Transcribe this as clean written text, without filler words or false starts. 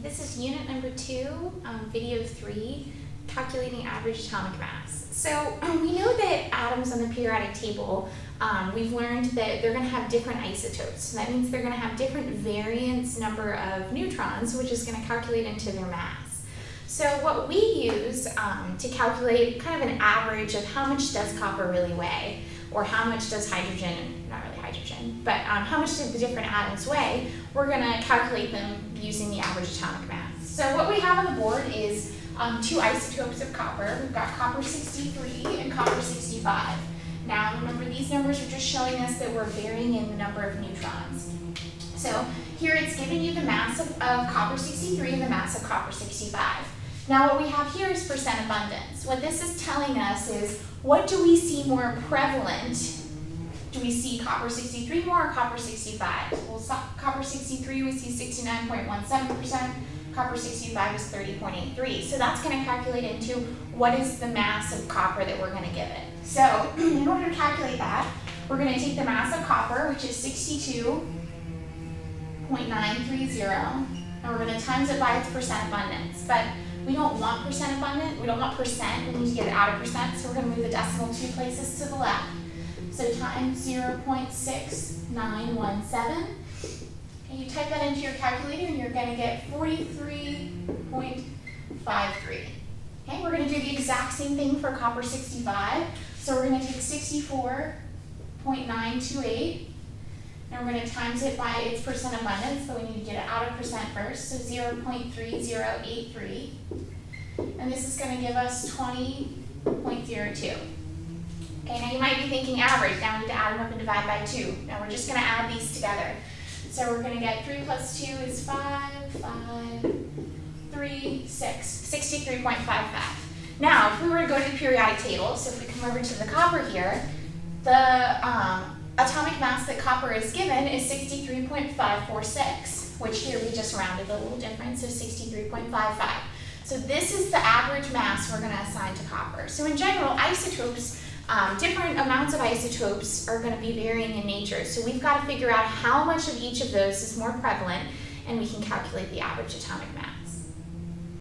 This is unit number 2, video 3, calculating average atomic mass. So we know that atoms on the periodic table, we've learned that they're going to have different isotopes. So that means they're going to have different variance number of neutrons, which is going to calculate into their mass. So what we use to calculate kind of an average of how much does copper really weigh, or how much does hydrogen, not really hydrogen, but how much do the different atoms weigh, we're going to calculate them using the average atomic mass. So what we have on the board is two isotopes of copper. We've got copper 63 and copper 65. Now remember, these numbers are just showing us that we're varying in the number of neutrons. So here it's giving you the mass of copper 63 and the mass of copper 65. Now what we have here is percent abundance. What this is telling us is, what do we see more prevalent? Do we see copper 63 more or copper 65? Well, copper 63 we see 69.17%, copper 65 is 30.83. So that's going to calculate into what is the mass of copper that we're going to give it. So in order to calculate that, we're going to take the mass of copper, which is 62.930, and we're going to times it by its percent abundance. But we don't want percent abundant, we don't want percent, we need to get it out of percent, so we're going to move the decimal 2 places to the left. So times 0.6917, and you type that into your calculator and you're going to get 43.53. Okay, we're going to do the exact same thing for copper 65. So we're going to take 64.928, and we're going to times it by its percent abundance, so we need to get it out of percent first, so 0.3083. And this is going to give us 20.02. Okay, now you might be thinking average. Now we need to add them up and divide by 2. Now we're just going to add these together. So we're going to get 3 plus 2 is 5, 3, 6, 63.55. Now, if we were to go to the periodic table, so if we come over to the copper here, the atomic mass that copper is given is 63.546, which here we just rounded a little different, so 63.55. So this is the average mass we're going to assign to copper. So in general, isotopes, different amounts of isotopes are going to be varying in nature. So we've got to figure out how much of each of those is more prevalent, and we can calculate the average atomic mass.